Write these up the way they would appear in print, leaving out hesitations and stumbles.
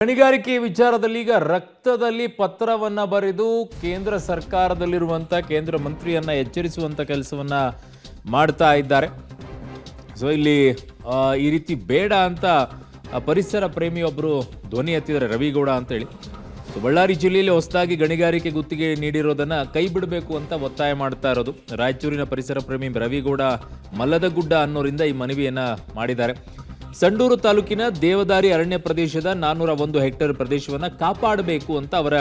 ಗಣಿಗಾರಿಕೆ ವಿಚಾರದಲ್ಲಿ ಈಗ ರಕ್ತದಲ್ಲಿ ಪತ್ರವನ್ನ ಬರೆದು ಕೇಂದ್ರ ಸರ್ಕಾರದಲ್ಲಿರುವಂತ ಕೇಂದ್ರ ಮಂತ್ರಿಯನ್ನ ಎಚ್ಚರಿಸುವಂತ ಕೆಲಸವನ್ನ ಮಾಡ್ತಾ ಇದ್ದಾರೆ. ಸೊ ಇಲ್ಲಿ ಈ ರೀತಿ ಬೇಡ ಅಂತ ಪರಿಸರ ಪ್ರೇಮಿಯೊಬ್ಬರು ಧ್ವನಿ ಎತ್ತಿದ್ದಾರೆ, ರವಿಗೌಡ ಅಂತ ಹೇಳಿ. ಸೊ ಬಳ್ಳಾರಿ ಜಿಲ್ಲೆಯಲ್ಲಿ ಹೊಸದಾಗಿ ಗಣಿಗಾರಿಕೆ ಗುತ್ತಿಗೆ ನೀಡಿರೋದನ್ನ ಕೈ ಬಿಡಬೇಕು ಅಂತ ಒತ್ತಾಯ ಮಾಡ್ತಾ ಇರೋದು ರಾಯಚೂರಿನ ಪರಿಸರ ಪ್ರೇಮಿ ರವಿಗೌಡ ಮಲ್ಲದಗುಡ್ಡ ಅನ್ನೋರಿಂದ ಈ ಮನವಿಯನ್ನ ಮಾಡಿದ್ದಾರೆ. ಸಂಡೂರು ತಾಲೂಕಿನ ದೇವದಾರಿ ಅರಣ್ಯ ಪ್ರದೇಶದ 401 ಹೆಕ್ಟೇರ್ ಪ್ರದೇಶವನ್ನು ಕಾಪಾಡಬೇಕು ಅಂತ ಅವರ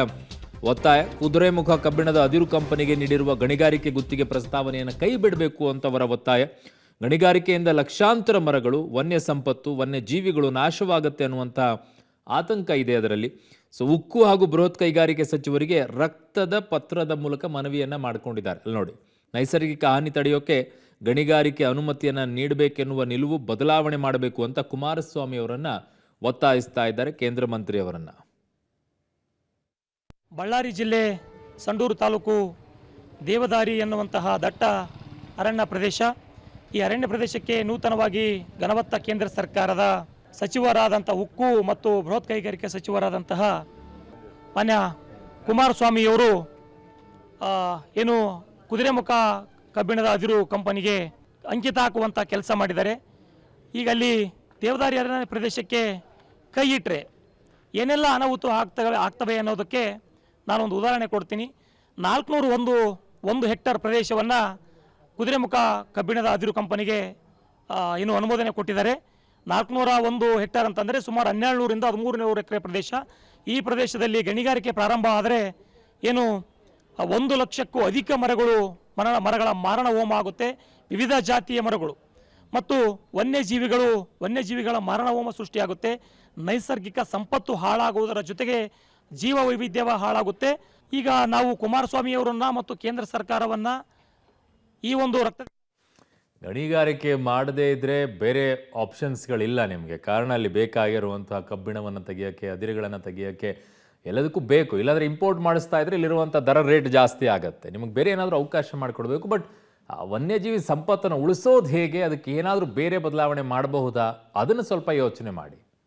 ಒತ್ತಾಯ. ಕುದುರೆಮುಖ ಕಬ್ಬಿಣದ ಅದಿರು ಕಂಪನಿಗೆ ನೀಡಿರುವ ಗಣಿಗಾರಿಕೆ ಗುತ್ತಿಗೆ ಪ್ರಸ್ತಾವನೆಯನ್ನು ಕೈ ಬಿಡಬೇಕು ಅಂತ ಅವರ ಒತ್ತಾಯ. ಗಣಿಗಾರಿಕೆಯಿಂದ ಲಕ್ಷಾಂತರ ಮರಗಳು, ವನ್ಯ ಸಂಪತ್ತು, ವನ್ಯ ಜೀವಿಗಳು ನಾಶವಾಗುತ್ತೆ ಅನ್ನುವಂಥ ಆತಂಕ ಇದೆ ಅದರಲ್ಲಿ. ಸೊ ಉಕ್ಕು ಹಾಗೂ ಬೃಹತ್ ಕೈಗಾರಿಕೆ ಸಚಿವರಿಗೆ ರಕ್ತದ ಪತ್ರದ ಮೂಲಕ ಮನವಿಯನ್ನ ಮಾಡಿಕೊಂಡಿದ್ದಾರೆ. ಅಲ್ಲಿ ನೋಡಿ, ನೈಸರ್ಗಿಕ ಹಾನಿ ತಡೆಯೋಕೆ ಗಣಿಗಾರಿಕೆ ಅನುಮತಿಯನ್ನು ನೀಡಬೇಕೆನ್ನುವ ನಿಲುವು ಬದಲಾವಣೆ ಮಾಡಬೇಕು ಅಂತ ಕುಮಾರಸ್ವಾಮಿ ಅವರನ್ನ ಒತ್ತಾಯಿಸ್ತಾ ಇದ್ದಾರೆ, ಕೇಂದ್ರ ಮಂತ್ರಿಯವರನ್ನ. ಬಳ್ಳಾರಿ ಜಿಲ್ಲೆ ಸಂಡೂರು ತಾಲೂಕು ದೇವದಾರಿ ಎನ್ನುವಂತಹ ದಟ್ಟ ಅರಣ್ಯ ಪ್ರದೇಶ. ಈ ಅರಣ್ಯ ಪ್ರದೇಶಕ್ಕೆ ನೂತನವಾಗಿ ಘನವತ್ತ ಕೇಂದ್ರ ಸರ್ಕಾರದ ಸಚಿವರಾದಂಥ ಉಕ್ಕು ಮತ್ತು ಬೃಹತ್ ಕೈಗಾರಿಕೆ ಸಚಿವರಾದಂತಹ ಮಾನ್ಯ ಕುಮಾರಸ್ವಾಮಿಯವರು ಏನು ಕುದುರೆಮುಖ ಕಬ್ಬಿಣದ ಅದಿರು ಕಂಪನಿಗೆ ಅಂಕಿತ ಹಾಕುವಂಥ ಕೆಲಸ ಮಾಡಿದ್ದಾರೆ. ಈಗ ಅಲ್ಲಿ ದೇವದಾರಿ ಅರಣ್ಯ ಪ್ರದೇಶಕ್ಕೆ ಕೈ ಇಟ್ಟರೆ ಏನೆಲ್ಲ ಅನಾಹುತ ಆಗ್ತವೆ ಅನ್ನೋದಕ್ಕೆ ನಾನೊಂದು ಉದಾಹರಣೆ ಕೊಡ್ತೀನಿ. 401 ಹೆಕ್ಟೇರ್ ಪ್ರದೇಶವನ್ನು ಕುದುರೆಮುಖ ಕಬ್ಬಿಣದ ಅದಿರು ಕಂಪನಿಗೆ ಏನು ಅನುಮೋದನೆ ಕೊಟ್ಟಿದ್ದಾರೆ. 401 ಹೆಕ್ಟೇರ್ ಅಂತಂದರೆ ಸುಮಾರು 1200ರಿಂದ 1300 ಎಕರೆ ಪ್ರದೇಶ. ಈ ಪ್ರದೇಶದಲ್ಲಿ ಗಣಿಗಾರಿಕೆ ಪ್ರಾರಂಭ ಆದರೆ ಏನು 1 ಲಕ್ಷಕ್ಕೂ ಅಧಿಕ ಮರಗಳ ಮಾರಣ ಹೋಮ ಆಗುತ್ತೆ. ವಿವಿಧ ಜಾತಿಯ ಮರಗಳು ಮತ್ತು ವನ್ಯಜೀವಿಗಳ ಮಾರಣ ಹೋಮ ಸೃಷ್ಟಿಯಾಗುತ್ತೆ. ನೈಸರ್ಗಿಕ ಸಂಪತ್ತು ಹಾಳಾಗುವುದರ ಜೊತೆಗೆ ಜೀವ ವೈವಿಧ್ಯ ಹಾಳಾಗುತ್ತೆ. ಈಗ ನಾವು ಕುಮಾರಸ್ವಾಮಿಯವರನ್ನ ಮತ್ತು ಕೇಂದ್ರ ಸರ್ಕಾರವನ್ನ ಈ ಒಂದು ಗಣಿಗಾರಿಕೆ ಮಾಡದೇ ಇದ್ರೆ ಬೇರೆ ಆಪ್ಷನ್ಸ್ಗಳಿಲ್ಲ ನಿಮಗೆ. ಕಾರಣ ಅಲ್ಲಿ ಬೇಕಾಗಿರುವಂತಹ ಕಬ್ಬಿಣವನ್ನು ತೆಗಿಯೋಕ್ಕೆ, ಅದಿರುಗಳನ್ನು ತೆಗಿಯೋಕ್ಕೆ ಎಲ್ಲದಕ್ಕೂ ಬೇಕು. ಇಲ್ಲಾಂದರೆ ಇಂಪೋರ್ಟ್ ಮಾಡಿಸ್ತಾ ಇದ್ರೆ ಇಲ್ಲಿರುವಂಥ ದರ ರೇಟ್ ಜಾಸ್ತಿ ಆಗುತ್ತೆ. ನಿಮಗೆ ಬೇರೆ ಏನಾದರೂ ಅವಕಾಶ ಮಾಡಿಕೊಡ್ಬೇಕು. ಬಟ್ ವನ್ಯಜೀವಿ ಸಂಪತ್ತನ್ನು ಉಳಿಸೋದು ಹೇಗೆ, ಅದಕ್ಕೆ ಏನಾದರೂ ಬೇರೆ ಬದಲಾವಣೆ ಮಾಡಬಹುದಾ, ಅದನ್ನು ಸ್ವಲ್ಪ ಯೋಚನೆ ಮಾಡಿ.